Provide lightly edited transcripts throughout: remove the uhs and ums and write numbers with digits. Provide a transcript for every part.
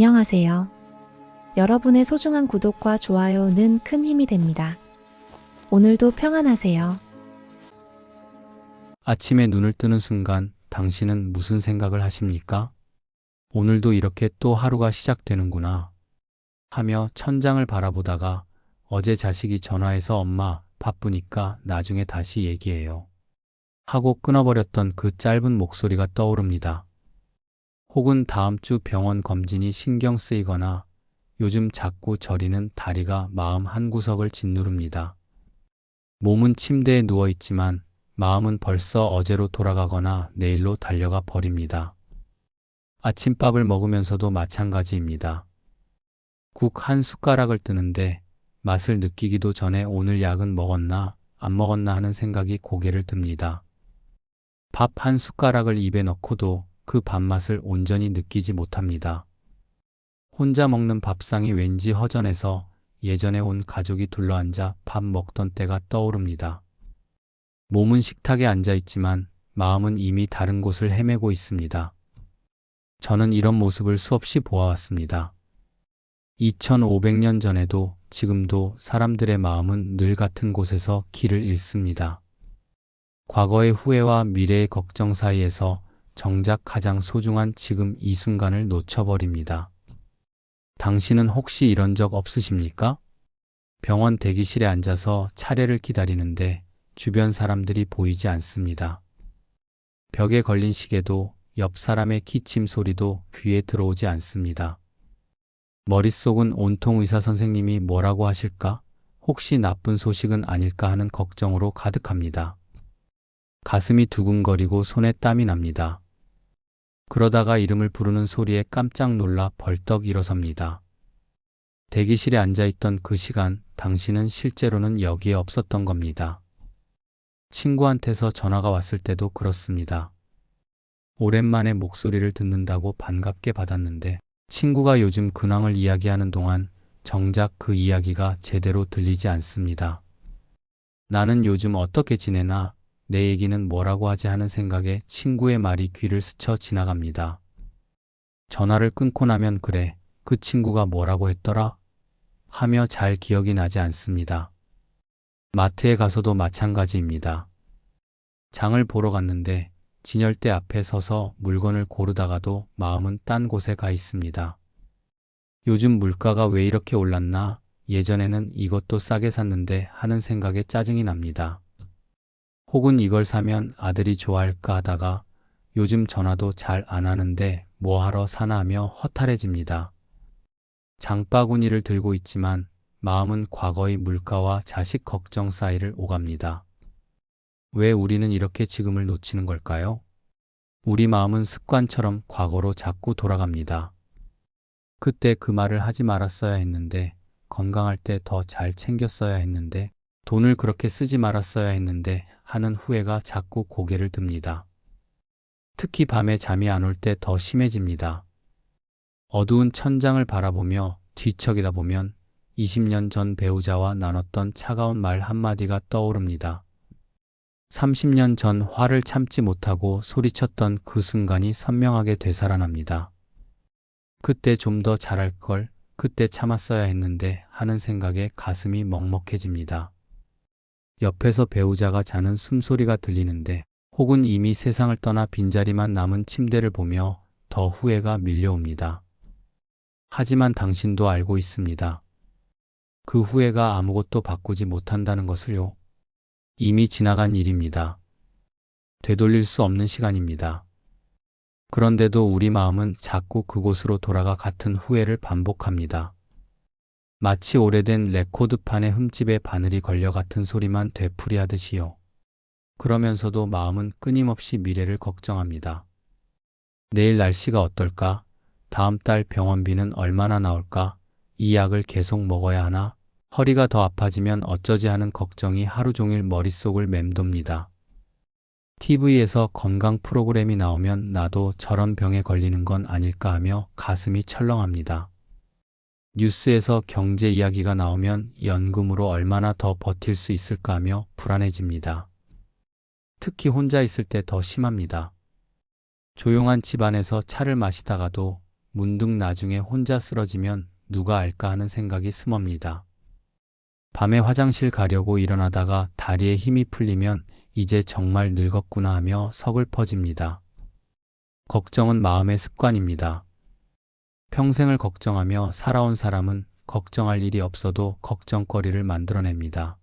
안녕하세요. 여러분의 소중한 구독과 좋아요는 큰 힘이 됩니다. 오늘도 평안하세요. 아침에 눈을 뜨는 순간 당신은 무슨 생각을 하십니까? 오늘도 이렇게 또 하루가 시작되는구나 하며 천장을 바라보다가 어제 자식이 전화해서 엄마 바쁘니까 나중에 다시 얘기해요 하고 끊어버렸던 그 짧은 목소리가 떠오릅니다. 혹은 다음 주 병원 검진이 신경 쓰이거나 요즘 자꾸 저리는 다리가 마음 한구석을 짓누릅니다. 몸은 침대에 누워있지만 마음은 벌써 어제로 돌아가거나 내일로 달려가 버립니다. 아침밥을 먹으면서도 마찬가지입니다. 국 한 숟가락을 뜨는데 맛을 느끼기도 전에 오늘 약은 먹었나 안 먹었나 하는 생각이 고개를 듭니다. 밥 한 숟가락을 입에 넣고도 그 밥맛을 온전히 느끼지 못합니다. 혼자 먹는 밥상이 왠지 허전해서 예전에 온 가족이 둘러앉아 밥 먹던 때가 떠오릅니다. 몸은 식탁에 앉아있지만 마음은 이미 다른 곳을 헤매고 있습니다. 저는 이런 모습을 수없이 보아왔습니다. 2500년 전에도 지금도 사람들의 마음은 늘 같은 곳에서 길을 잃습니다. 과거의 후회와 미래의 걱정 사이에서 정작 가장 소중한 지금 이 순간을 놓쳐버립니다. 당신은 혹시 이런 적 없으십니까? 병원 대기실에 앉아서 차례를 기다리는데 주변 사람들이 보이지 않습니다. 벽에 걸린 시계도 옆 사람의 기침 소리도 귀에 들어오지 않습니다. 머릿속은 온통 의사 선생님이 뭐라고 하실까? 혹시 나쁜 소식은 아닐까 하는 걱정으로 가득합니다. 가슴이 두근거리고 손에 땀이 납니다. 그러다가 이름을 부르는 소리에 깜짝 놀라 벌떡 일어섭니다. 대기실에 앉아있던 그 시간 당신은 실제로는 여기에 없었던 겁니다. 친구한테서 전화가 왔을 때도 그렇습니다. 오랜만에 목소리를 듣는다고 반갑게 받았는데 친구가 요즘 근황을 이야기하는 동안 정작 그 이야기가 제대로 들리지 않습니다. 나는 요즘 어떻게 지내나 내 얘기는 뭐라고 하지 하는 생각에 친구의 말이 귀를 스쳐 지나갑니다. 전화를 끊고 나면 그래, 그 친구가 뭐라고 했더라? 하며 잘 기억이 나지 않습니다. 마트에 가서도 마찬가지입니다. 장을 보러 갔는데 진열대 앞에 서서 물건을 고르다가도 마음은 딴 곳에 가 있습니다. 요즘 물가가 왜 이렇게 올랐나? 예전에는 이것도 싸게 샀는데 하는 생각에 짜증이 납니다. 혹은 이걸 사면 아들이 좋아할까 하다가 요즘 전화도 잘 안 하는데 뭐하러 사나 하며 허탈해집니다. 장바구니를 들고 있지만 마음은 과거의 물가와 자식 걱정 사이를 오갑니다. 왜 우리는 이렇게 지금을 놓치는 걸까요? 우리 마음은 습관처럼 과거로 자꾸 돌아갑니다. 그때 그 말을 하지 말았어야 했는데, 건강할 때 더 잘 챙겼어야 했는데, 돈을 그렇게 쓰지 말았어야 했는데 하는 후회가 자꾸 고개를 듭니다. 특히 밤에 잠이 안 올 때 더 심해집니다. 어두운 천장을 바라보며 뒤척이다 보면 20년 전 배우자와 나눴던 차가운 말 한마디가 떠오릅니다. 30년 전 화를 참지 못하고 소리쳤던 그 순간이 선명하게 되살아납니다. 그때 좀 더 잘할 걸, 그때 참았어야 했는데 하는 생각에 가슴이 먹먹해집니다. 옆에서 배우자가 자는 숨소리가 들리는데 혹은 이미 세상을 떠나 빈자리만 남은 침대를 보며 더 후회가 밀려옵니다. 하지만 당신도 알고 있습니다. 그 후회가 아무것도 바꾸지 못한다는 것을요. 이미 지나간 일입니다. 되돌릴 수 없는 시간입니다. 그런데도 우리 마음은 자꾸 그곳으로 돌아가 같은 후회를 반복합니다. 마치 오래된 레코드판의 흠집에 바늘이 걸려 같은 소리만 되풀이하듯이요. 그러면서도 마음은 끊임없이 미래를 걱정합니다. 내일 날씨가 어떨까? 다음 달 병원비는 얼마나 나올까? 이 약을 계속 먹어야 하나? 허리가 더 아파지면 어쩌지 하는 걱정이 하루 종일 머릿속을 맴돕니다. TV에서 건강 프로그램이 나오면 나도 저런 병에 걸리는 건 아닐까 하며 가슴이 철렁합니다. 뉴스에서 경제 이야기가 나오면 연금으로 얼마나 더 버틸 수 있을까 하며 불안해집니다. 특히 혼자 있을 때 더 심합니다. 조용한 집 안에서 차를 마시다가도 문득 나중에 혼자 쓰러지면 누가 알까 하는 생각이 스멉니다. 밤에 화장실 가려고 일어나다가 다리에 힘이 풀리면 이제 정말 늙었구나 하며 서글퍼집니다. 걱정은 마음의 습관입니다. 평생을 걱정하며 살아온 사람은 걱정할 일이 없어도 걱정거리를 만들어냅니다.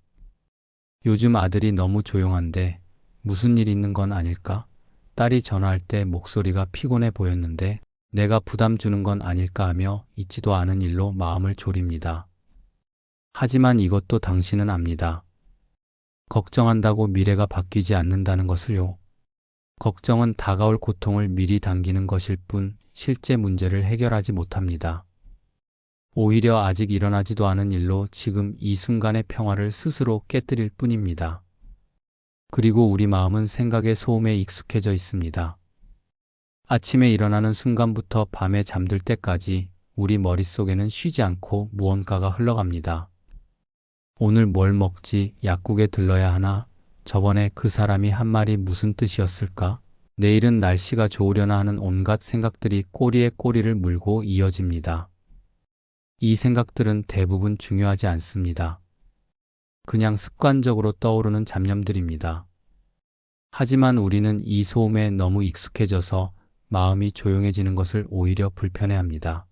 요즘 아들이 너무 조용한데 무슨 일 있는 건 아닐까? 딸이 전화할 때 목소리가 피곤해 보였는데 내가 부담 주는 건 아닐까 하며 있지도 않은 일로 마음을 졸입니다. 하지만 이것도 당신은 압니다. 걱정한다고 미래가 바뀌지 않는다는 것을요. 걱정은 다가올 고통을 미리 당기는 것일 뿐 실제 문제를 해결하지 못합니다. 오히려 아직 일어나지도 않은 일로 지금 이 순간의 평화를 스스로 깨뜨릴 뿐입니다. 그리고 우리 마음은 생각의 소음에 익숙해져 있습니다. 아침에 일어나는 순간부터 밤에 잠들 때까지 우리 머릿속에는 쉬지 않고 무언가가 흘러갑니다. 오늘 뭘 먹지? 약국에 들러야 하나? 저번에 그 사람이 한 말이 무슨 뜻이었을까? 내일은 날씨가 좋으려나 하는 온갖 생각들이 꼬리에 꼬리를 물고 이어집니다. 이 생각들은 대부분 중요하지 않습니다. 그냥 습관적으로 떠오르는 잡념들입니다. 하지만 우리는 이 소음에 너무 익숙해져서 마음이 조용해지는 것을 오히려 불편해합니다.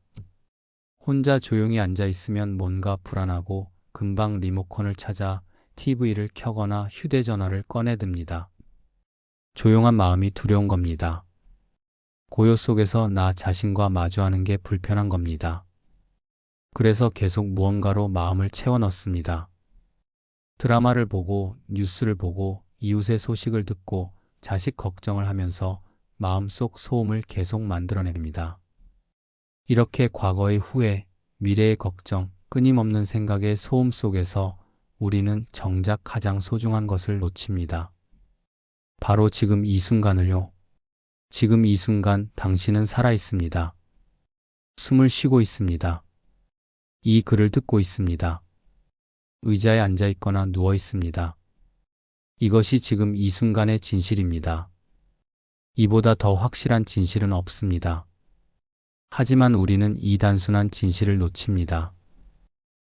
혼자 조용히 앉아 있으면 뭔가 불안하고 금방 리모컨을 찾아 TV를 켜거나 휴대전화를 꺼내듭니다. 조용한 마음이 두려운 겁니다. 고요 속에서 나 자신과 마주하는 게 불편한 겁니다. 그래서 계속 무언가로 마음을 채워 넣습니다. 드라마를 보고, 뉴스를 보고, 이웃의 소식을 듣고, 자식 걱정을 하면서 마음속 소음을 계속 만들어냅니다. 이렇게 과거의 후회, 미래의 걱정, 끊임없는 생각의 소음 속에서 우리는 정작 가장 소중한 것을 놓칩니다. 바로 지금 이 순간을요. 지금 이 순간 당신은 살아 있습니다. 숨을 쉬고 있습니다. 이 글을 듣고 있습니다. 의자에 앉아 있거나 누워 있습니다. 이것이 지금 이 순간의 진실입니다. 이보다 더 확실한 진실은 없습니다. 하지만 우리는 이 단순한 진실을 놓칩니다.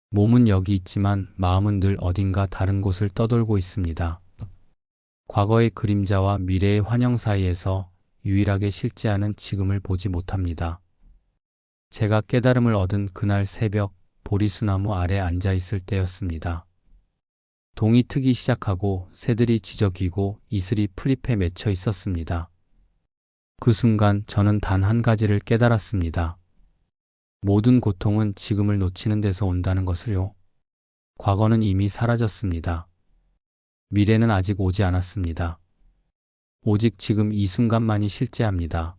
몸은 여기 있지만 마음은 늘 어딘가 다른 곳을 떠돌고 있습니다. 과거의 그림자와 미래의 환영 사이에서 유일하게 실제하는 지금을 보지 못합니다. 제가 깨달음을 얻은 그날 새벽 보리수나무 아래 앉아 있을 때였습니다. 동이 트기 시작하고 새들이 지저귀고 이슬이 풀잎에 맺혀 있었습니다. 그 순간 저는 단 한 가지를 깨달았습니다. 모든 고통은 지금을 놓치는 데서 온다는 것을요. 과거는 이미 사라졌습니다. 미래는 아직 오지 않았습니다. 오직 지금 이 순간만이 실제합니다.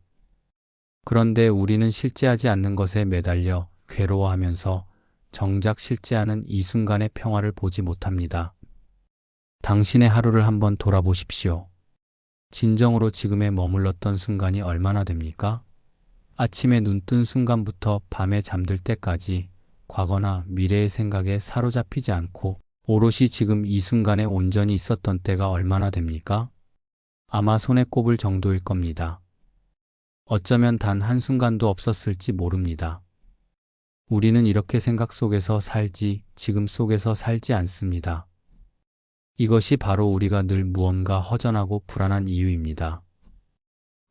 그런데 우리는 실제하지 않는 것에 매달려 괴로워하면서 정작 실제하는 이 순간의 평화를 보지 못합니다. 당신의 하루를 한번 돌아보십시오. 진정으로 지금에 머물렀던 순간이 얼마나 됩니까? 아침에 눈 뜬 순간부터 밤에 잠들 때까지 과거나 미래의 생각에 사로잡히지 않고 오롯이 지금 이 순간에 온전히 있었던 때가 얼마나 됩니까? 아마 손에 꼽을 정도일 겁니다. 어쩌면 단 한순간도 없었을지 모릅니다. 우리는 이렇게 생각 속에서 살지 지금 속에서 살지 않습니다. 이것이 바로 우리가 늘 무언가 허전하고 불안한 이유입니다.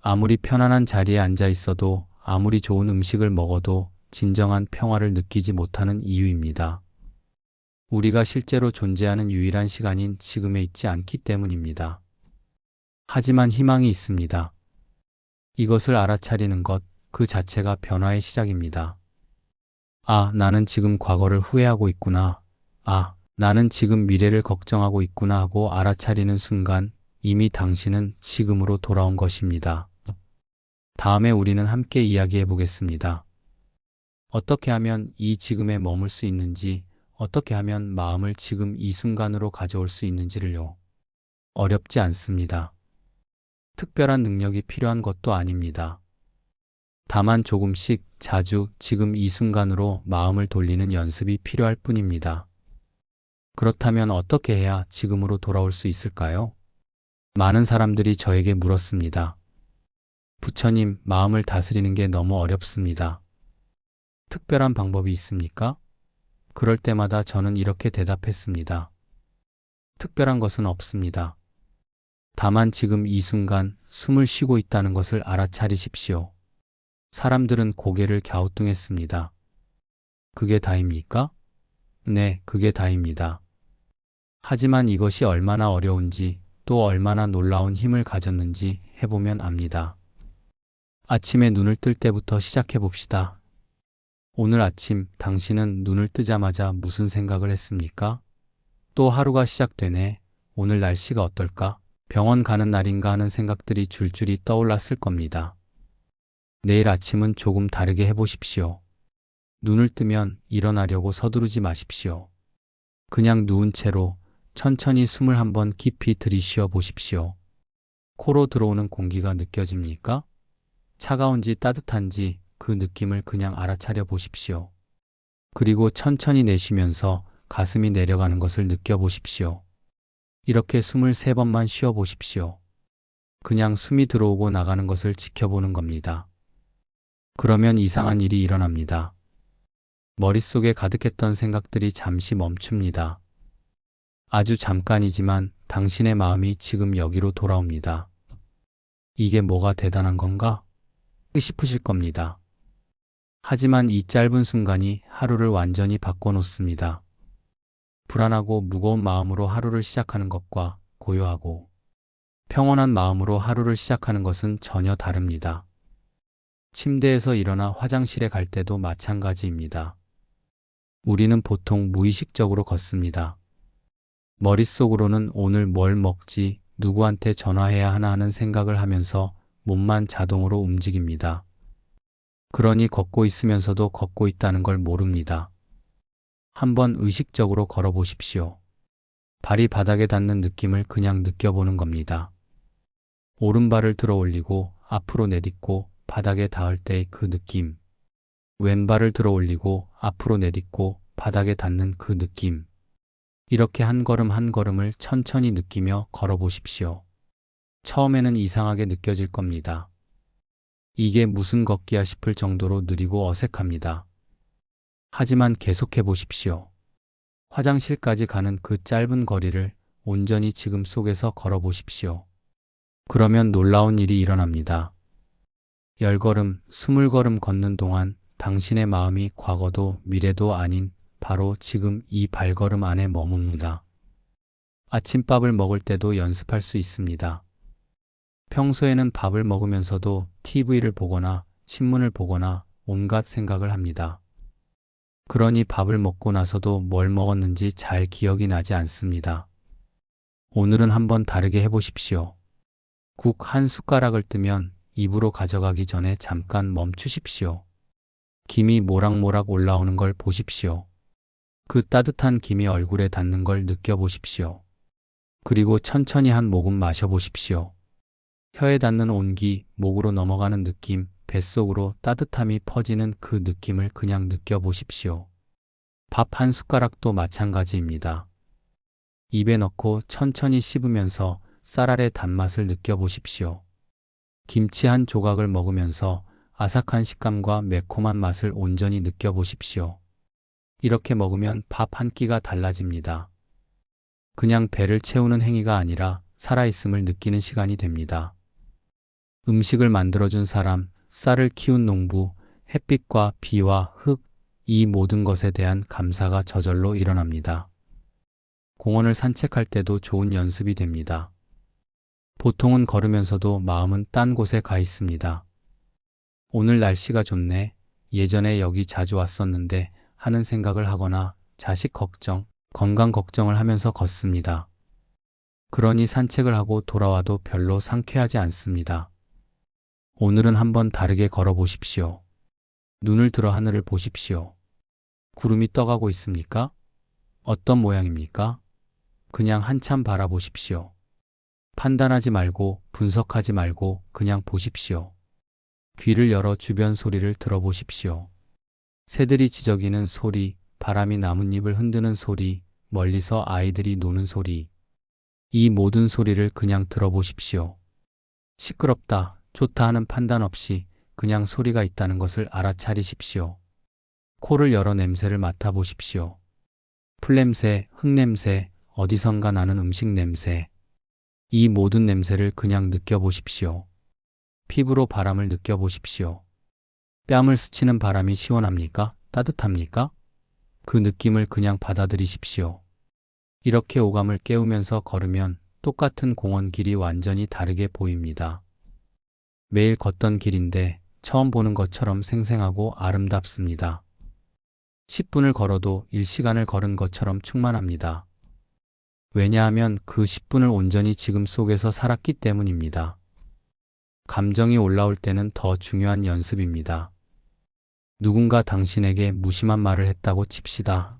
아무리 편안한 자리에 앉아 있어도 아무리 좋은 음식을 먹어도 진정한 평화를 느끼지 못하는 이유입니다. 우리가 실제로 존재하는 유일한 시간인 지금에 있지 않기 때문입니다. 하지만 희망이 있습니다. 이것을 알아차리는 것 그 자체가 변화의 시작입니다. 아, 나는 지금 과거를 후회하고 있구나. 아, 나는 지금 미래를 걱정하고 있구나 하고 알아차리는 순간 이미 당신은 지금으로 돌아온 것입니다. 다음에 우리는 함께 이야기해 보겠습니다. 어떻게 하면 이 지금에 머물 수 있는지, 어떻게 하면 마음을 지금 이 순간으로 가져올 수 있는지를요. 어렵지 않습니다. 특별한 능력이 필요한 것도 아닙니다. 다만 조금씩 자주 지금 이 순간으로 마음을 돌리는 연습이 필요할 뿐입니다. 그렇다면 어떻게 해야 지금으로 돌아올 수 있을까요? 많은 사람들이 저에게 물었습니다. 부처님, 마음을 다스리는 게 너무 어렵습니다. 특별한 방법이 있습니까? 그럴 때마다 저는 이렇게 대답했습니다. 특별한 것은 없습니다. 다만 지금 이 순간 숨을 쉬고 있다는 것을 알아차리십시오. 사람들은 고개를 갸우뚱했습니다. 그게 다입니까? 네, 그게 다입니다. 하지만 이것이 얼마나 어려운지 또 얼마나 놀라운 힘을 가졌는지 해보면 압니다. 아침에 눈을 뜰 때부터 시작해 봅시다. 오늘 아침 당신은 눈을 뜨자마자 무슨 생각을 했습니까? 또 하루가 시작되네. 오늘 날씨가 어떨까? 병원 가는 날인가 하는 생각들이 줄줄이 떠올랐을 겁니다. 내일 아침은 조금 다르게 해보십시오. 눈을 뜨면 일어나려고 서두르지 마십시오. 그냥 누운 채로 천천히 숨을 한번 깊이 들이쉬어 보십시오. 코로 들어오는 공기가 느껴집니까? 차가운지 따뜻한지 그 느낌을 그냥 알아차려 보십시오. 그리고 천천히 내쉬면서 가슴이 내려가는 것을 느껴보십시오. 이렇게 숨을 3번만 쉬어 보십시오. 그냥 숨이 들어오고 나가는 것을 지켜보는 겁니다. 그러면 이상한 일이 일어납니다. 머릿속에 가득했던 생각들이 잠시 멈춥니다. 아주 잠깐이지만 당신의 마음이 지금 여기로 돌아옵니다. 이게 뭐가 대단한 건가? 싶으실 겁니다. 하지만 이 짧은 순간이 하루를 완전히 바꿔놓습니다. 불안하고 무거운 마음으로 하루를 시작하는 것과 고요하고 평온한 마음으로 하루를 시작하는 것은 전혀 다릅니다. 침대에서 일어나 화장실에 갈 때도 마찬가지입니다. 우리는 보통 무의식적으로 걷습니다. 머릿속으로는 오늘 뭘 먹지, 누구한테 전화해야 하나 하는 생각을 하면서 몸만 자동으로 움직입니다. 그러니 걷고 있으면서도 걷고 있다는 걸 모릅니다. 한번 의식적으로 걸어보십시오. 발이 바닥에 닿는 느낌을 그냥 느껴보는 겁니다. 오른발을 들어 올리고 앞으로 내딛고 바닥에 닿을 때의 그 느낌. 왼발을 들어 올리고 앞으로 내딛고 바닥에 닿는 그 느낌. 이렇게 한 걸음 한 걸음을 천천히 느끼며 걸어보십시오. 처음에는 이상하게 느껴질 겁니다. 이게 무슨 걷기야 싶을 정도로 느리고 어색합니다. 하지만 계속해 보십시오. 화장실까지 가는 그 짧은 거리를 온전히 지금 속에서 걸어보십시오. 그러면 놀라운 일이 일어납니다. 10걸음, 20걸음 걷는 동안 당신의 마음이 과거도 미래도 아닌 바로 지금 이 발걸음 안에 머뭅니다. 아침밥을 먹을 때도 연습할 수 있습니다. 평소에는 밥을 먹으면서도 TV를 보거나 신문을 보거나 온갖 생각을 합니다. 그러니 밥을 먹고 나서도 뭘 먹었는지 잘 기억이 나지 않습니다. 오늘은 한번 다르게 해보십시오. 국 한 숟가락을 뜨면 입으로 가져가기 전에 잠깐 멈추십시오. 김이 모락모락 올라오는 걸 보십시오. 그 따뜻한 김이 얼굴에 닿는 걸 느껴보십시오. 그리고 천천히 한 모금 마셔보십시오. 혀에 닿는 온기, 목으로 넘어가는 느낌, 뱃속으로 따뜻함이 퍼지는 그 느낌을 그냥 느껴보십시오. 밥 한 숟가락도 마찬가지입니다. 입에 넣고 천천히 씹으면서 쌀알의 단맛을 느껴보십시오. 김치 한 조각을 먹으면서 아삭한 식감과 매콤한 맛을 온전히 느껴보십시오. 이렇게 먹으면 밥 한 끼가 달라집니다. 그냥 배를 채우는 행위가 아니라 살아있음을 느끼는 시간이 됩니다. 음식을 만들어준 사람, 쌀을 키운 농부, 햇빛과 비와 흙, 이 모든 것에 대한 감사가 저절로 일어납니다. 공원을 산책할 때도 좋은 연습이 됩니다. 보통은 걸으면서도 마음은 딴 곳에 가 있습니다. 오늘 날씨가 좋네. 예전에 여기 자주 왔었는데 하는 생각을 하거나 자식 걱정, 건강 걱정을 하면서 걷습니다. 그러니 산책을 하고 돌아와도 별로 상쾌하지 않습니다. 오늘은 한번 다르게 걸어보십시오. 눈을 들어 하늘을 보십시오. 구름이 떠가고 있습니까? 어떤 모양입니까? 그냥 한참 바라보십시오. 판단하지 말고 분석하지 말고 그냥 보십시오. 귀를 열어 주변 소리를 들어보십시오. 새들이 지저귀는 소리, 바람이 나뭇잎을 흔드는 소리, 멀리서 아이들이 노는 소리. 이 모든 소리를 그냥 들어보십시오. 시끄럽다, 좋다 하는 판단 없이 그냥 소리가 있다는 것을 알아차리십시오. 코를 열어 냄새를 맡아보십시오. 풀냄새, 흙냄새, 어디선가 나는 음식 냄새. 이 모든 냄새를 그냥 느껴보십시오. 피부로 바람을 느껴보십시오. 뺨을 스치는 바람이 시원합니까? 따뜻합니까? 그 느낌을 그냥 받아들이십시오. 이렇게 오감을 깨우면서 걸으면 똑같은 공원 길이 완전히 다르게 보입니다. 매일 걷던 길인데 처음 보는 것처럼 생생하고 아름답습니다. 10분을 걸어도 1시간을 걸은 것처럼 충만합니다. 왜냐하면 그 10분을 온전히 지금 속에서 살았기 때문입니다. 감정이 올라올 때는 더 중요한 연습입니다. 누군가 당신에게 무심한 말을 했다고 칩시다.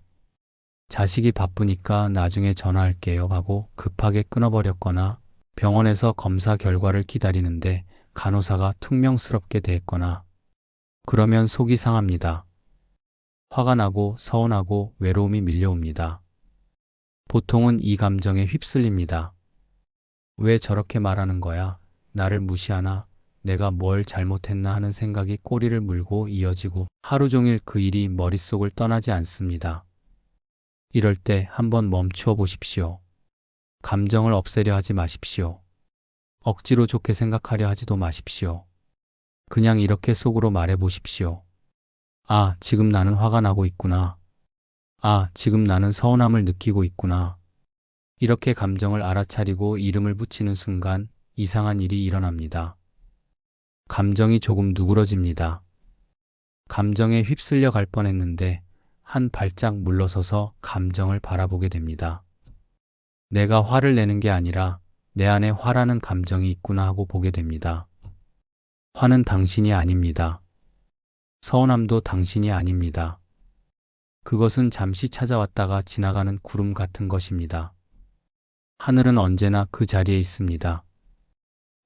자식이 바쁘니까 나중에 전화할게요 하고 급하게 끊어버렸거나 병원에서 검사 결과를 기다리는데 간호사가 퉁명스럽게 대했거나 그러면 속이 상합니다. 화가 나고 서운하고 외로움이 밀려옵니다. 보통은 이 감정에 휩쓸립니다. 왜 저렇게 말하는 거야? 나를 무시하나? 내가 뭘 잘못했나 하는 생각이 꼬리를 물고 이어지고 하루 종일 그 일이 머릿속을 떠나지 않습니다. 이럴 때 한번 멈추어 보십시오. 감정을 없애려 하지 마십시오. 억지로 좋게 생각하려 하지도 마십시오. 그냥 이렇게 속으로 말해 보십시오. 아, 지금 나는 화가 나고 있구나. 아, 지금 나는 서운함을 느끼고 있구나. 이렇게 감정을 알아차리고 이름을 붙이는 순간 이상한 일이 일어납니다. 감정이 조금 누그러집니다. 감정에 휩쓸려 갈 뻔했는데 한 발짝 물러서서 감정을 바라보게 됩니다. 내가 화를 내는 게 아니라 내 안에 화라는 감정이 있구나 하고 보게 됩니다. 화는 당신이 아닙니다. 서운함도 당신이 아닙니다. 그것은 잠시 찾아왔다가 지나가는 구름 같은 것입니다. 하늘은 언제나 그 자리에 있습니다.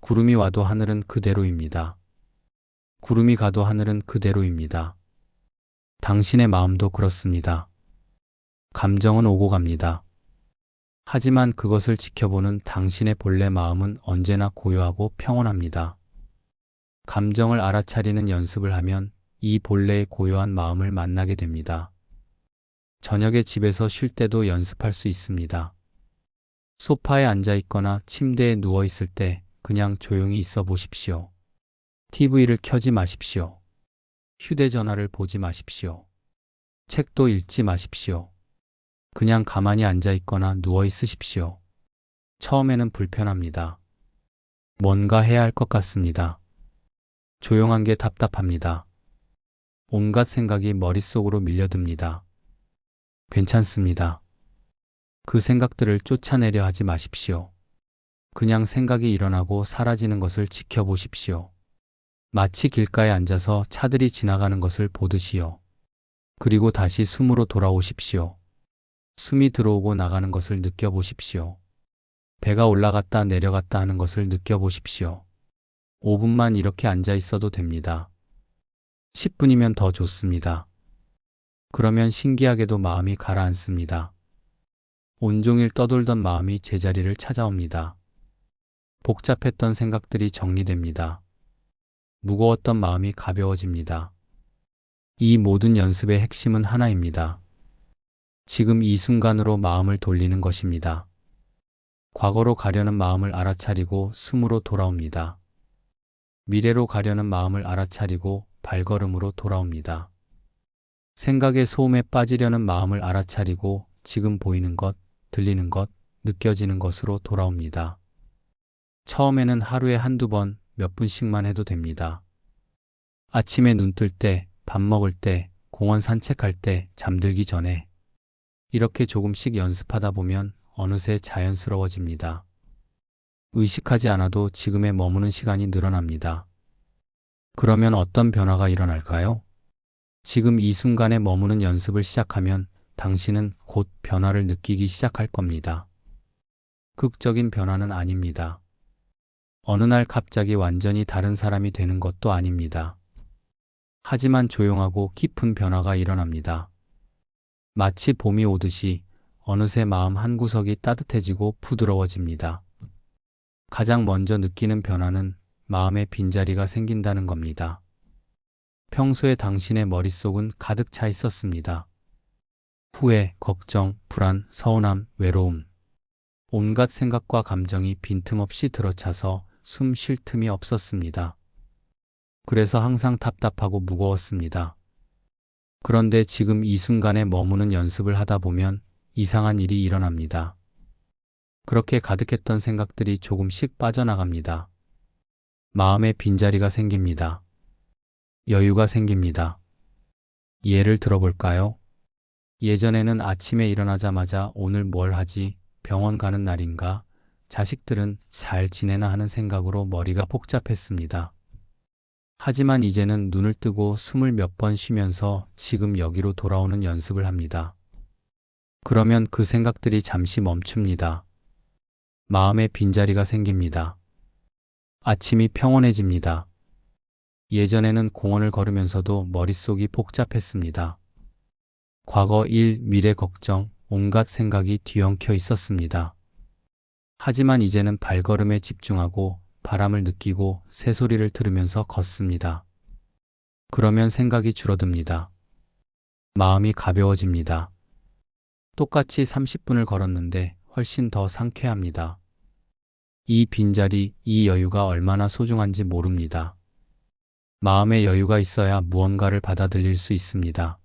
구름이 와도 하늘은 그대로입니다. 구름이 가도 하늘은 그대로입니다. 당신의 마음도 그렇습니다. 감정은 오고 갑니다. 하지만 그것을 지켜보는 당신의 본래 마음은 언제나 고요하고 평온합니다. 감정을 알아차리는 연습을 하면 이 본래의 고요한 마음을 만나게 됩니다. 저녁에 집에서 쉴 때도 연습할 수 있습니다. 소파에 앉아 있거나 침대에 누워 있을 때 그냥 조용히 있어 보십시오. TV를 켜지 마십시오. 휴대전화를 보지 마십시오. 책도 읽지 마십시오. 그냥 가만히 앉아 있거나 누워 있으십시오. 처음에는 불편합니다. 뭔가 해야 할 것 같습니다. 조용한 게 답답합니다. 온갖 생각이 머릿속으로 밀려듭니다. 괜찮습니다. 그 생각들을 쫓아내려 하지 마십시오. 그냥 생각이 일어나고 사라지는 것을 지켜보십시오. 마치 길가에 앉아서 차들이 지나가는 것을 보듯이요. 그리고 다시 숨으로 돌아오십시오. 숨이 들어오고 나가는 것을 느껴보십시오. 배가 올라갔다 내려갔다 하는 것을 느껴보십시오. 5분만 이렇게 앉아 있어도 됩니다. 10분이면 더 좋습니다. 그러면 신기하게도 마음이 가라앉습니다. 온종일 떠돌던 마음이 제자리를 찾아옵니다. 복잡했던 생각들이 정리됩니다. 무거웠던 마음이 가벼워집니다. 이 모든 연습의 핵심은 하나입니다. 지금 이 순간으로 마음을 돌리는 것입니다. 과거로 가려는 마음을 알아차리고 숨으로 돌아옵니다. 미래로 가려는 마음을 알아차리고 발걸음으로 돌아옵니다. 생각의 소음에 빠지려는 마음을 알아차리고 지금 보이는 것, 들리는 것, 느껴지는 것으로 돌아옵니다. 처음에는 하루에 한두 번, 몇 분씩만 해도 됩니다. 아침에 눈 뜰 때, 밥 먹을 때, 공원 산책할 때, 잠들기 전에 이렇게 조금씩 연습하다 보면 어느새 자연스러워집니다. 의식하지 않아도 지금에 머무는 시간이 늘어납니다. 그러면 어떤 변화가 일어날까요? 지금 이 순간에 머무는 연습을 시작하면 당신은 곧 변화를 느끼기 시작할 겁니다. 극적인 변화는 아닙니다. 어느 날 갑자기 완전히 다른 사람이 되는 것도 아닙니다. 하지만 조용하고 깊은 변화가 일어납니다. 마치 봄이 오듯이 어느새 마음 한구석이 따뜻해지고 부드러워집니다. 가장 먼저 느끼는 변화는 마음의 빈자리가 생긴다는 겁니다. 평소에 당신의 머릿속은 가득 차 있었습니다. 후회, 걱정, 불안, 서운함, 외로움. 온갖 생각과 감정이 빈틈없이 들어차서 숨 쉴 틈이 없었습니다. 그래서 항상 답답하고 무거웠습니다. 그런데 지금 이 순간에 머무는 연습을 하다 보면 이상한 일이 일어납니다. 그렇게 가득했던 생각들이 조금씩 빠져나갑니다. 마음에 빈자리가 생깁니다. 여유가 생깁니다. 예를 들어볼까요? 예전에는 아침에 일어나자마자 오늘 뭘 하지? 병원 가는 날인가? 자식들은 잘 지내나 하는 생각으로 머리가 복잡했습니다. 하지만 이제는 눈을 뜨고 숨을 몇 번 쉬면서 지금 여기로 돌아오는 연습을 합니다. 그러면 그 생각들이 잠시 멈춥니다. 마음에 빈자리가 생깁니다. 아침이 평온해집니다. 예전에는 공원을 걸으면서도 머릿속이 복잡했습니다. 과거 일, 미래 걱정, 온갖 생각이 뒤엉켜 있었습니다. 하지만 이제는 발걸음에 집중하고 바람을 느끼고 새소리를 들으면서 걷습니다. 그러면 생각이 줄어듭니다. 마음이 가벼워집니다. 똑같이 30분을 걸었는데 훨씬 더 상쾌합니다. 이 빈자리, 이 여유가 얼마나 소중한지 모릅니다. 마음의 여유가 있어야 무언가를 받아들일 수 있습니다.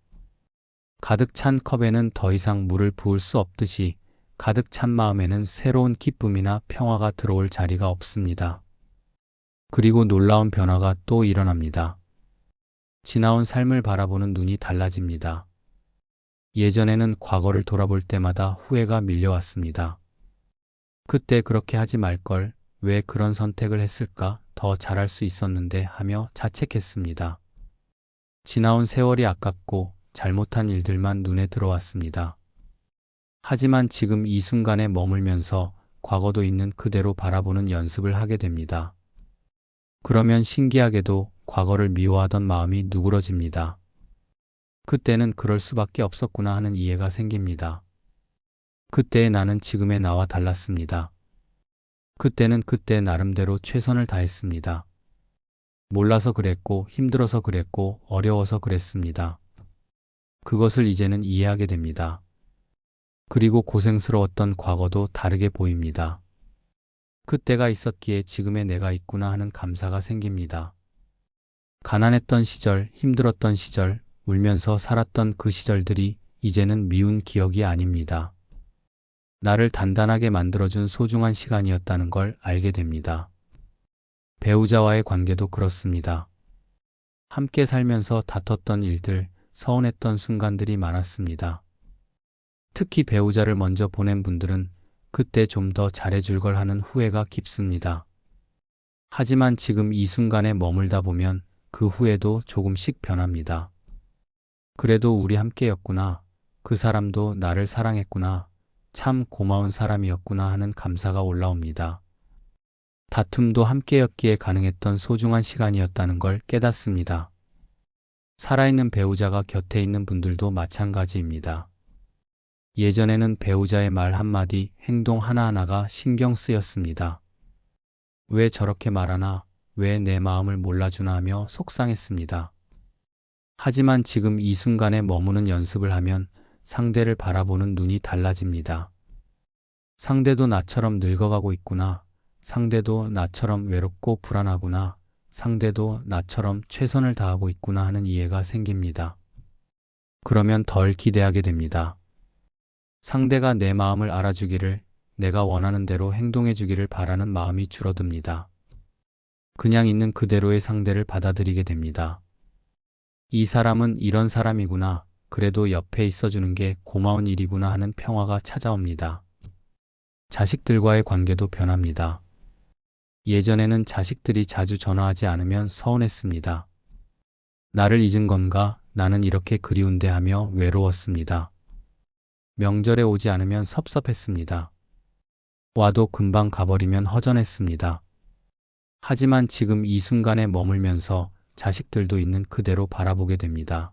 가득 찬 컵에는 더 이상 물을 부을 수 없듯이 가득 찬 마음에는 새로운 기쁨이나 평화가 들어올 자리가 없습니다. 그리고 놀라운 변화가 또 일어납니다. 지나온 삶을 바라보는 눈이 달라집니다. 예전에는 과거를 돌아볼 때마다 후회가 밀려왔습니다. 그때 그렇게 하지 말걸, 왜 그런 선택을 했을까, 더 잘할 수 있었는데 하며 자책했습니다. 지나온 세월이 아깝고 잘못한 일들만 눈에 들어왔습니다. 하지만 지금 이 순간에 머물면서 과거도 있는 그대로 바라보는 연습을 하게 됩니다. 그러면 신기하게도 과거를 미워하던 마음이 누그러집니다. 그때는 그럴 수밖에 없었구나 하는 이해가 생깁니다. 그때의 나는 지금의 나와 달랐습니다. 그때는 그때 나름대로 최선을 다했습니다. 몰라서 그랬고, 힘들어서 그랬고, 어려워서 그랬습니다. 그것을 이제는 이해하게 됩니다. 그리고 고생스러웠던 과거도 다르게 보입니다. 그때가 있었기에 지금의 내가 있구나 하는 감사가 생깁니다. 가난했던 시절, 힘들었던 시절, 울면서 살았던 그 시절들이 이제는 미운 기억이 아닙니다. 나를 단단하게 만들어준 소중한 시간이었다는 걸 알게 됩니다. 배우자와의 관계도 그렇습니다. 함께 살면서 다퉜던 일들, 서운했던 순간들이 많았습니다. 특히 배우자를 먼저 보낸 분들은 그때 좀 더 잘해줄 걸 하는 후회가 깊습니다. 하지만 지금 이 순간에 머물다 보면 그 후회도 조금씩 변합니다. 그래도 우리 함께였구나. 그 사람도 나를 사랑했구나. 참 고마운 사람이었구나 하는 감사가 올라옵니다. 다툼도 함께였기에 가능했던 소중한 시간이었다는 걸 깨닫습니다. 살아있는 배우자가 곁에 있는 분들도 마찬가지입니다. 예전에는 배우자의 말 한마디, 행동 하나하나가 신경 쓰였습니다. 왜 저렇게 말하나, 왜 내 마음을 몰라주나 하며 속상했습니다. 하지만 지금 이 순간에 머무는 연습을 하면 상대를 바라보는 눈이 달라집니다. 상대도 나처럼 늙어가고 있구나. 상대도 나처럼 외롭고 불안하구나. 상대도 나처럼 최선을 다하고 있구나 하는 이해가 생깁니다. 그러면 덜 기대하게 됩니다. 상대가 내 마음을 알아주기를, 내가 원하는 대로 행동해주기를 바라는 마음이 줄어듭니다. 그냥 있는 그대로의 상대를 받아들이게 됩니다. 이 사람은 이런 사람이구나. 그래도 옆에 있어주는 게 고마운 일이구나 하는 평화가 찾아옵니다. 자식들과의 관계도 변합니다. 예전에는 자식들이 자주 전화하지 않으면 서운했습니다. 나를 잊은 건가? 나는 이렇게 그리운데 하며 외로웠습니다. 명절에 오지 않으면 섭섭했습니다. 와도 금방 가버리면 허전했습니다. 하지만 지금 이 순간에 머물면서 자식들도 있는 그대로 바라보게 됩니다.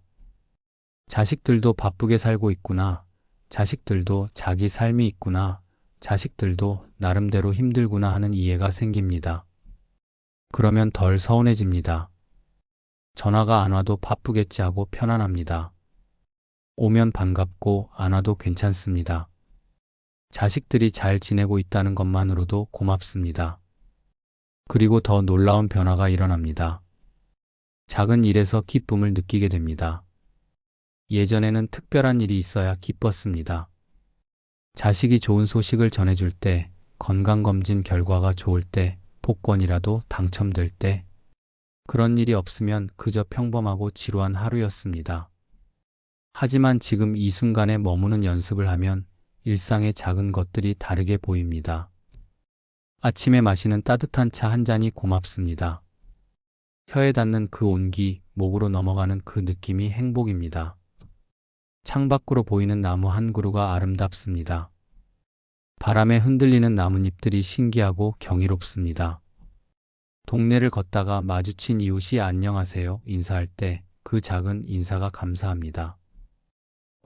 자식들도 바쁘게 살고 있구나. 자식들도 자기 삶이 있구나. 자식들도 나름대로 힘들구나 하는 이해가 생깁니다. 그러면 덜 서운해집니다. 전화가 안 와도 바쁘겠지 하고 편안합니다. 오면 반갑고 안 와도 괜찮습니다. 자식들이 잘 지내고 있다는 것만으로도 고맙습니다. 그리고 더 놀라운 변화가 일어납니다. 작은 일에서 기쁨을 느끼게 됩니다. 예전에는 특별한 일이 있어야 기뻤습니다. 자식이 좋은 소식을 전해줄 때, 건강검진 결과가 좋을 때, 복권이라도 당첨될 때, 그런 일이 없으면 그저 평범하고 지루한 하루였습니다. 하지만 지금 이 순간에 머무는 연습을 하면 일상의 작은 것들이 다르게 보입니다. 아침에 마시는 따뜻한 차 한 잔이 고맙습니다. 혀에 닿는 그 온기, 목으로 넘어가는 그 느낌이 행복입니다. 창밖으로 보이는 나무 한 그루가 아름답습니다. 바람에 흔들리는 나뭇잎들이 신기하고 경이롭습니다. 동네를 걷다가 마주친 이웃이 안녕하세요 인사할 때 그 작은 인사가 감사합니다.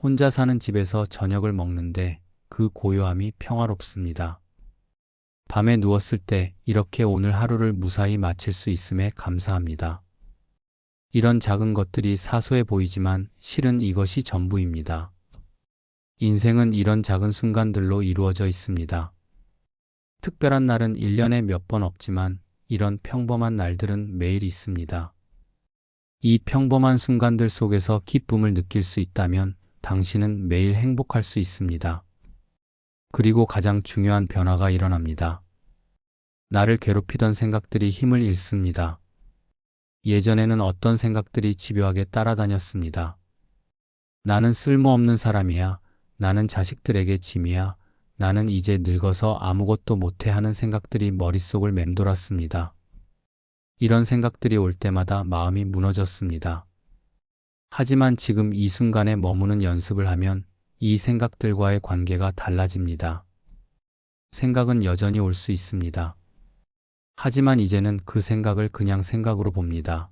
혼자 사는 집에서 저녁을 먹는데 그 고요함이 평화롭습니다. 밤에 누웠을 때 이렇게 오늘 하루를 무사히 마칠 수 있음에 감사합니다. 이런 작은 것들이 사소해 보이지만 실은 이것이 전부입니다. 인생은 이런 작은 순간들로 이루어져 있습니다. 특별한 날은 1년에 몇 번 없지만 이런 평범한 날들은 매일 있습니다. 이 평범한 순간들 속에서 기쁨을 느낄 수 있다면 당신은 매일 행복할 수 있습니다. 그리고 가장 중요한 변화가 일어납니다. 나를 괴롭히던 생각들이 힘을 잃습니다. 예전에는 어떤 생각들이 집요하게 따라다녔습니다. 나는 쓸모없는 사람이야. 나는 자식들에게 짐이야. 나는 이제 늙어서 아무것도 못해 하는 생각들이 머릿속을 맴돌았습니다. 이런 생각들이 올 때마다 마음이 무너졌습니다. 하지만 지금 이 순간에 머무는 연습을 하면 이 생각들과의 관계가 달라집니다. 생각은 여전히 올 수 있습니다. 하지만 이제는 그 생각을 그냥 생각으로 봅니다.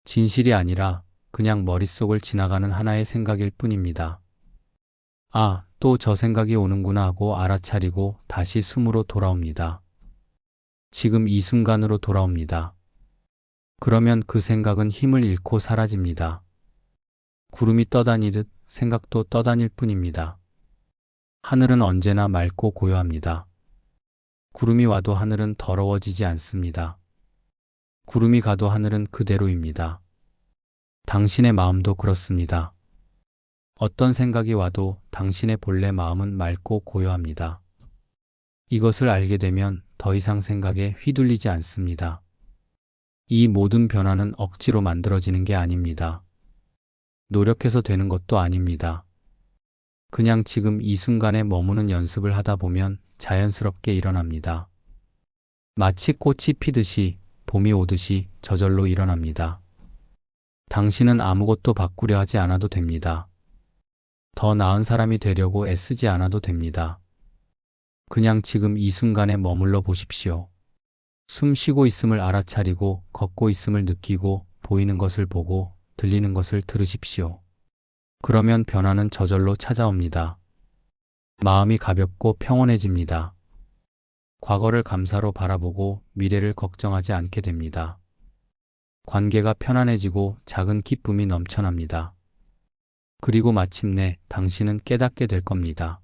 진실이 아니라 그냥 머릿속을 지나가는 하나의 생각일 뿐입니다. 아, 또 저 생각이 오는구나 하고 알아차리고 다시 숨으로 돌아옵니다. 지금 이 순간으로 돌아옵니다. 그러면 그 생각은 힘을 잃고 사라집니다. 구름이 떠다니듯 생각도 떠다닐 뿐입니다. 하늘은 언제나 맑고 고요합니다. 구름이 와도 하늘은 더러워지지 않습니다. 구름이 가도 하늘은 그대로입니다. 당신의 마음도 그렇습니다. 어떤 생각이 와도 당신의 본래 마음은 맑고 고요합니다. 이것을 알게 되면 더 이상 생각에 휘둘리지 않습니다. 이 모든 변화는 억지로 만들어지는 게 아닙니다. 노력해서 되는 것도 아닙니다. 그냥 지금 이 순간에 머무는 연습을 하다 보면 자연스럽게 일어납니다. 마치 꽃이 피듯이, 봄이 오듯이 저절로 일어납니다. 당신은 아무것도 바꾸려 하지 않아도 됩니다. 더 나은 사람이 되려고 애쓰지 않아도 됩니다. 그냥 지금 이 순간에 머물러 보십시오. 숨 쉬고 있음을 알아차리고, 걷고 있음을 느끼고, 보이는 것을 보고, 들리는 것을 들으십시오. 그러면 변화는 저절로 찾아옵니다. 마음이 가볍고 평온해집니다. 과거를 감사로 바라보고 미래를 걱정하지 않게 됩니다. 관계가 편안해지고 작은 기쁨이 넘쳐납니다. 그리고 마침내 당신은 깨닫게 될 겁니다.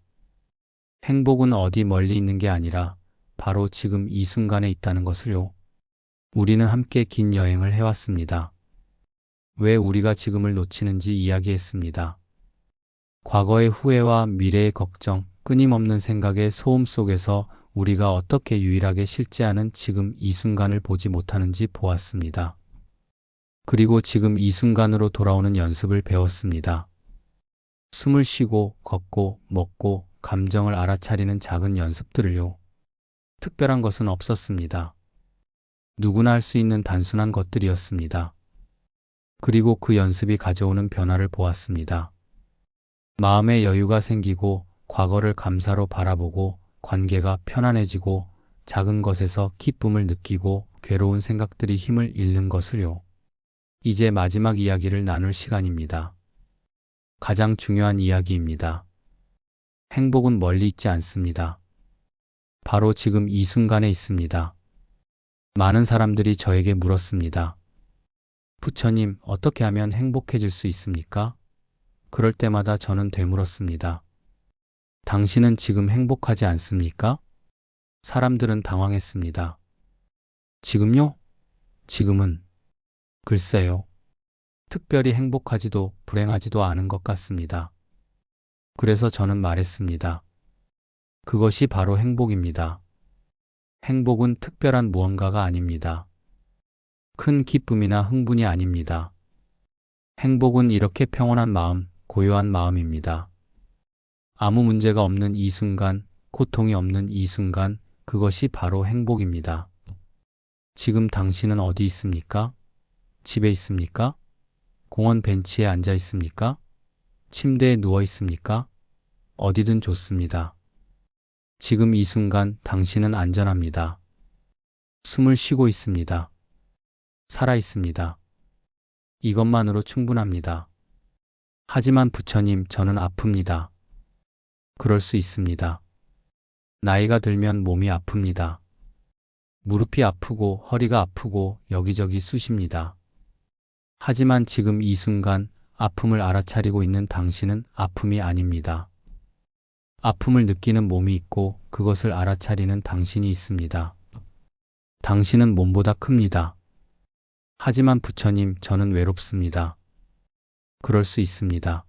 행복은 어디 멀리 있는 게 아니라 바로 지금 이 순간에 있다는 것을요. 우리는 함께 긴 여행을 해왔습니다. 왜 우리가 지금을 놓치는지 이야기했습니다. 과거의 후회와 미래의 걱정, 끊임없는 생각의 소음 속에서 우리가 어떻게 유일하게 실제하는 지금 이 순간을 보지 못하는지 보았습니다. 그리고 지금 이 순간으로 돌아오는 연습을 배웠습니다. 숨을 쉬고, 걷고, 먹고, 감정을 알아차리는 작은 연습들을요. 특별한 것은 없었습니다. 누구나 할 수 있는 단순한 것들이었습니다. 그리고 그 연습이 가져오는 변화를 보았습니다. 마음의 여유가 생기고, 과거를 감사로 바라보고, 관계가 편안해지고, 작은 것에서 기쁨을 느끼고, 괴로운 생각들이 힘을 잃는 것을요. 이제 마지막 이야기를 나눌 시간입니다. 가장 중요한 이야기입니다. 행복은 멀리 있지 않습니다. 바로 지금 이 순간에 있습니다. 많은 사람들이 저에게 물었습니다. 부처님, 어떻게 하면 행복해질 수 있습니까? 그럴 때마다 저는 되물었습니다. 당신은 지금 행복하지 않습니까? 사람들은 당황했습니다. 지금요? 지금은 글쎄요. 특별히 행복하지도 불행하지도 않은 것 같습니다. 그래서 저는 말했습니다. 그것이 바로 행복입니다. 행복은 특별한 무언가가 아닙니다. 큰 기쁨이나 흥분이 아닙니다. 행복은 이렇게 평온한 마음, 고요한 마음입니다. 아무 문제가 없는 이 순간, 고통이 없는 이 순간, 그것이 바로 행복입니다. 지금 당신은 어디 있습니까? 집에 있습니까? 공원 벤치에 앉아 있습니까? 침대에 누워 있습니까? 어디든 좋습니다. 지금 이 순간 당신은 안전합니다. 숨을 쉬고 있습니다. 살아 있습니다. 이것만으로 충분합니다. 하지만 부처님, 저는 아픕니다. 그럴 수 있습니다. 나이가 들면 몸이 아픕니다. 무릎이 아프고 허리가 아프고 여기저기 쑤십니다. 하지만 지금 이 순간 아픔을 알아차리고 있는 당신은 아픔이 아닙니다. 아픔을 느끼는 몸이 있고 그것을 알아차리는 당신이 있습니다. 당신은 몸보다 큽니다. 하지만 부처님, 저는 외롭습니다. 그럴 수 있습니다.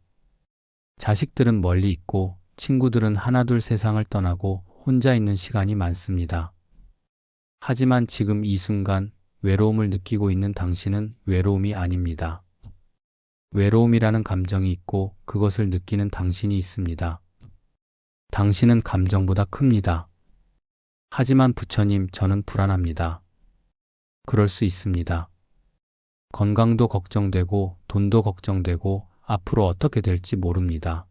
자식들은 멀리 있고 친구들은 하나둘 세상을 떠나고 혼자 있는 시간이 많습니다. 하지만 지금 이 순간 외로움을 느끼고 있는 당신은 외로움이 아닙니다. 외로움이라는 감정이 있고 그것을 느끼는 당신이 있습니다. 당신은 감정보다 큽니다. 하지만 부처님, 저는 불안합니다. 그럴 수 있습니다. 건강도 걱정되고 돈도 걱정되고 앞으로 어떻게 될지 모릅니다.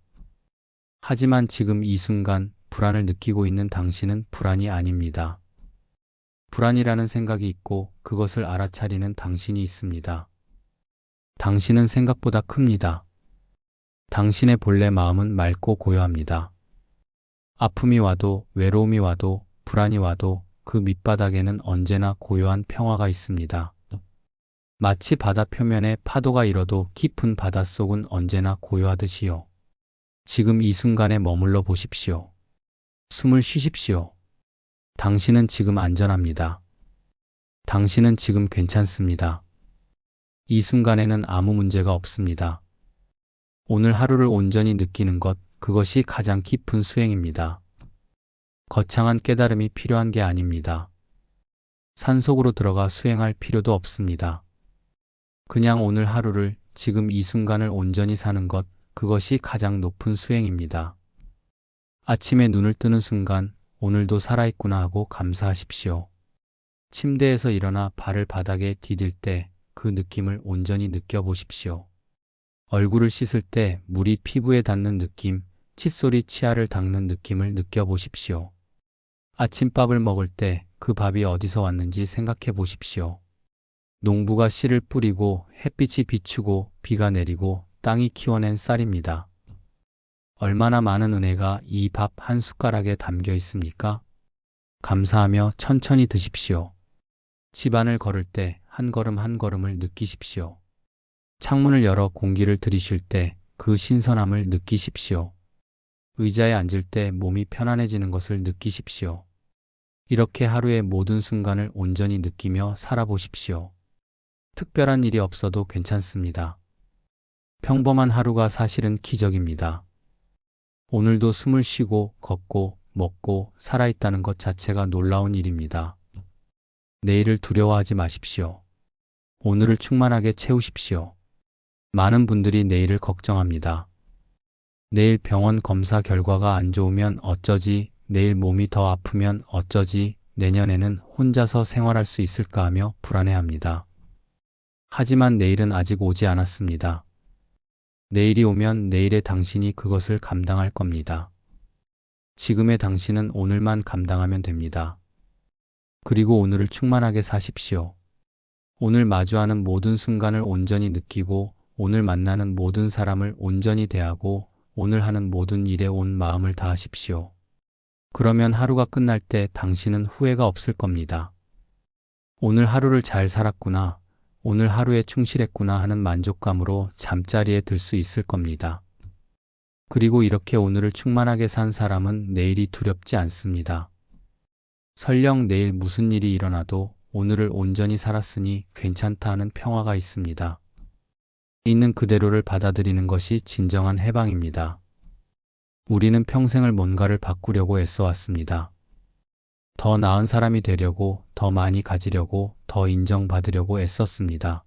하지만 지금 이 순간 불안을 느끼고 있는 당신은 불안이 아닙니다. 불안이라는 생각이 있고 그것을 알아차리는 당신이 있습니다. 당신은 생각보다 큽니다. 당신의 본래 마음은 맑고 고요합니다. 아픔이 와도 외로움이 와도 불안이 와도 그 밑바닥에는 언제나 고요한 평화가 있습니다. 마치 바다 표면에 파도가 일어도 깊은 바닷속은 언제나 고요하듯이요. 지금 이 순간에 머물러 보십시오. 숨을 쉬십시오. 당신은 지금 안전합니다. 당신은 지금 괜찮습니다. 이 순간에는 아무 문제가 없습니다. 오늘 하루를 온전히 느끼는 것, 그것이 가장 깊은 수행입니다. 거창한 깨달음이 필요한 게 아닙니다. 산속으로 들어가 수행할 필요도 없습니다. 그냥 오늘 하루를, 지금 이 순간을 온전히 사는 것, 그것이 가장 높은 수행입니다. 아침에 눈을 뜨는 순간 오늘도 살아있구나 하고 감사하십시오. 침대에서 일어나 발을 바닥에 디딜 때 그 느낌을 온전히 느껴보십시오. 얼굴을 씻을 때 물이 피부에 닿는 느낌, 칫솔이 치아를 닦는 느낌을 느껴보십시오. 아침밥을 먹을 때 그 밥이 어디서 왔는지 생각해 보십시오. 농부가 씨를 뿌리고 햇빛이 비추고 비가 내리고 땅이 키워낸 쌀입니다. 얼마나 많은 은혜가 이 밥 한 숟가락에 담겨 있습니까? 감사하며 천천히 드십시오. 집안을 걸을 때 한 걸음 한 걸음을 느끼십시오. 창문을 열어 공기를 들이쉴 때 그 신선함을 느끼십시오. 의자에 앉을 때 몸이 편안해지는 것을 느끼십시오. 이렇게 하루의 모든 순간을 온전히 느끼며 살아보십시오. 특별한 일이 없어도 괜찮습니다. 평범한 하루가 사실은 기적입니다. 오늘도 숨을 쉬고 걷고 먹고 살아있다는 것 자체가 놀라운 일입니다. 내일을 두려워하지 마십시오. 오늘을 충만하게 채우십시오. 많은 분들이 내일을 걱정합니다. 내일 병원 검사 결과가 안 좋으면 어쩌지, 내일 몸이 더 아프면 어쩌지, 내년에는 혼자서 생활할 수 있을까 하며 불안해합니다. 하지만 내일은 아직 오지 않았습니다. 내일이 오면 내일의 당신이 그것을 감당할 겁니다. 지금의 당신은 오늘만 감당하면 됩니다. 그리고 오늘을 충만하게 사십시오. 오늘 마주하는 모든 순간을 온전히 느끼고 오늘 만나는 모든 사람을 온전히 대하고 오늘 하는 모든 일에 온 마음을 다하십시오. 그러면 하루가 끝날 때 당신은 후회가 없을 겁니다. 오늘 하루를 잘 살았구나. 오늘 하루에 충실했구나 하는 만족감으로 잠자리에 들 수 있을 겁니다. 그리고 이렇게 오늘을 충만하게 산 사람은 내일이 두렵지 않습니다. 설령 내일 무슨 일이 일어나도 오늘을 온전히 살았으니 괜찮다 하는 평화가 있습니다. 있는 그대로를 받아들이는 것이 진정한 해방입니다. 우리는 평생을 뭔가를 바꾸려고 애써왔습니다. 더 나은 사람이 되려고, 더 많이 가지려고, 더 인정받으려고 애썼습니다.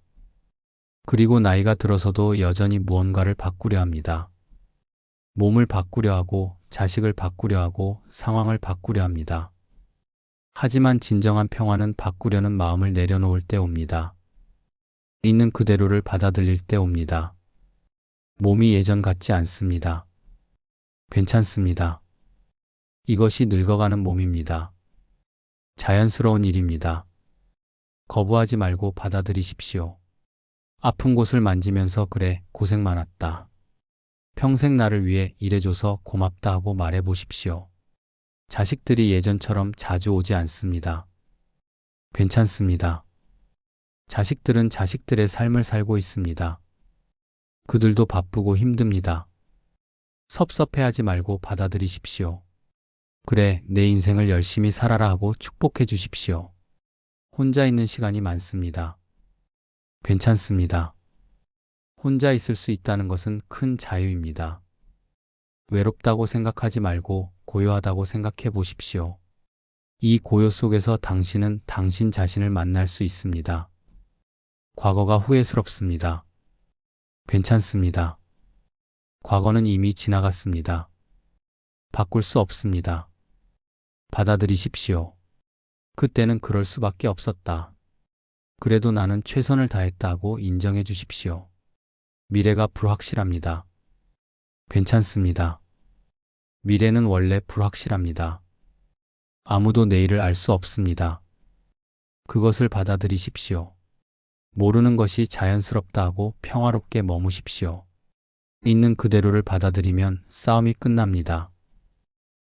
그리고 나이가 들어서도 여전히 무언가를 바꾸려 합니다. 몸을 바꾸려 하고, 자식을 바꾸려 하고, 상황을 바꾸려 합니다. 하지만 진정한 평화는 바꾸려는 마음을 내려놓을 때 옵니다. 있는 그대로를 받아들일 때 옵니다. 몸이 예전 같지 않습니다. 괜찮습니다. 이것이 늙어가는 몸입니다. 자연스러운 일입니다. 거부하지 말고 받아들이십시오. 아픈 곳을 만지면서 그래, 고생 많았다. 평생 나를 위해 일해줘서 고맙다 하고 말해보십시오. 자식들이 예전처럼 자주 오지 않습니다. 괜찮습니다. 자식들은 자식들의 삶을 살고 있습니다. 그들도 바쁘고 힘듭니다. 섭섭해하지 말고 받아들이십시오. 그래, 내 인생을 열심히 살아라 하고 축복해 주십시오. 혼자 있는 시간이 많습니다. 괜찮습니다. 혼자 있을 수 있다는 것은 큰 자유입니다. 외롭다고 생각하지 말고 고요하다고 생각해 보십시오. 이 고요 속에서 당신은 당신 자신을 만날 수 있습니다. 과거가 후회스럽습니다. 괜찮습니다. 과거는 이미 지나갔습니다. 바꿀 수 없습니다. 받아들이십시오. 그때는 그럴 수밖에 없었다. 그래도 나는 최선을 다했다고 인정해 주십시오. 미래가 불확실합니다. 괜찮습니다. 미래는 원래 불확실합니다. 아무도 내일을 알 수 없습니다. 그것을 받아들이십시오. 모르는 것이 자연스럽다 하고 평화롭게 머무십시오. 있는 그대로를 받아들이면 싸움이 끝납니다.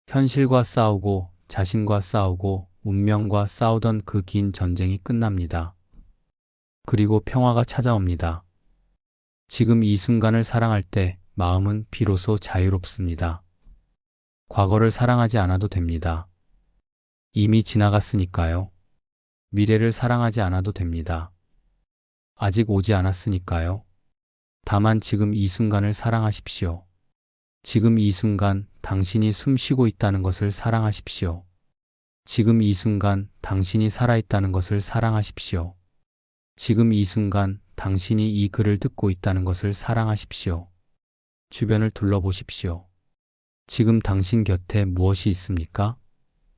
현실과 싸우고 자신과 싸우고 운명과 싸우던 그 긴 전쟁이 끝납니다. 그리고 평화가 찾아옵니다. 지금 이 순간을 사랑할 때 마음은 비로소 자유롭습니다. 과거를 사랑하지 않아도 됩니다. 이미 지나갔으니까요. 미래를 사랑하지 않아도 됩니다. 아직 오지 않았으니까요. 다만 지금 이 순간을 사랑하십시오. 지금 이 순간 당신이 숨 쉬고 있다는 것을 사랑하십시오. 지금 이 순간 당신이 살아있다는 것을 사랑하십시오. 지금 이 순간 당신이 이 글을 듣고 있다는 것을 사랑하십시오. 주변을 둘러보십시오. 지금 당신 곁에 무엇이 있습니까?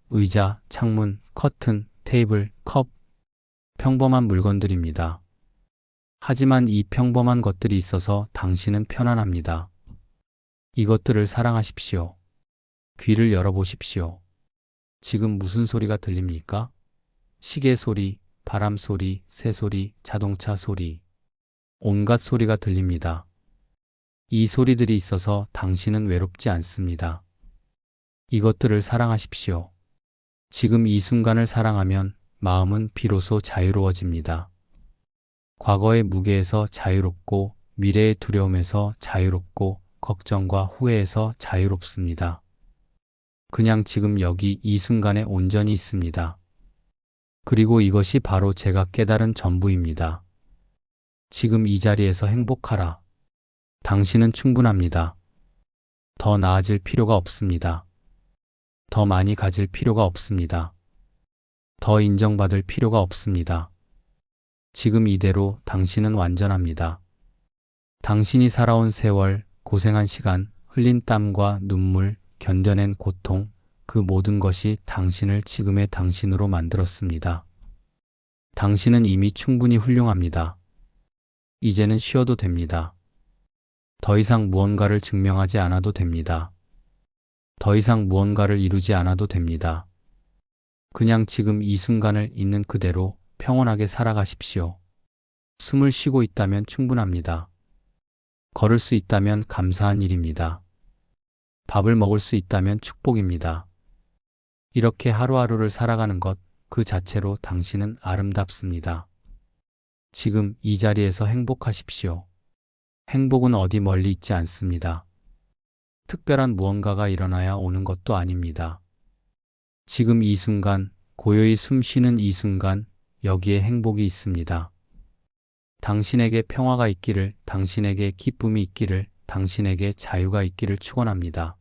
의자, 창문, 커튼, 테이블, 컵. 평범한 물건들입니다. 하지만 이 평범한 것들이 있어서 당신은 편안합니다. 이것들을 사랑하십시오. 귀를 열어보십시오. 지금 무슨 소리가 들립니까? 시계 소리, 바람 소리, 새 소리, 자동차 소리. 온갖 소리가 들립니다. 이 소리들이 있어서 당신은 외롭지 않습니다. 이것들을 사랑하십시오. 지금 이 순간을 사랑하면 마음은 비로소 자유로워집니다. 과거의 무게에서 자유롭고 미래의 두려움에서 자유롭고 걱정과 후회에서 자유롭습니다. 그냥 지금 여기 이 순간에 온전히 있습니다. 그리고 이것이 바로 제가 깨달은 전부입니다. 지금 이 자리에서 행복하라. 당신은 충분합니다. 더 나아질 필요가 없습니다. 더 많이 가질 필요가 없습니다. 더 인정받을 필요가 없습니다. 지금 이대로 당신은 완전합니다. 당신이 살아온 세월, 고생한 시간, 흘린 땀과 눈물, 견뎌낸 고통, 그 모든 것이 당신을 지금의 당신으로 만들었습니다. 당신은 이미 충분히 훌륭합니다. 이제는 쉬어도 됩니다. 더 이상 무언가를 증명하지 않아도 됩니다. 더 이상 무언가를 이루지 않아도 됩니다. 그냥 지금 이 순간을 있는 그대로 평온하게 살아가십시오. 숨을 쉬고 있다면 충분합니다. 걸을 수 있다면 감사한 일입니다. 밥을 먹을 수 있다면 축복입니다. 이렇게 하루하루를 살아가는 것 그 자체로 당신은 아름답습니다. 지금 이 자리에서 행복하십시오. 행복은 어디 멀리 있지 않습니다. 특별한 무언가가 일어나야 오는 것도 아닙니다. 지금 이 순간, 고요히 숨 쉬는 이 순간, 여기에 행복이 있습니다. 당신에게 평화가 있기를, 당신에게 기쁨이 있기를, 당신에게 자유가 있기를 축원합니다.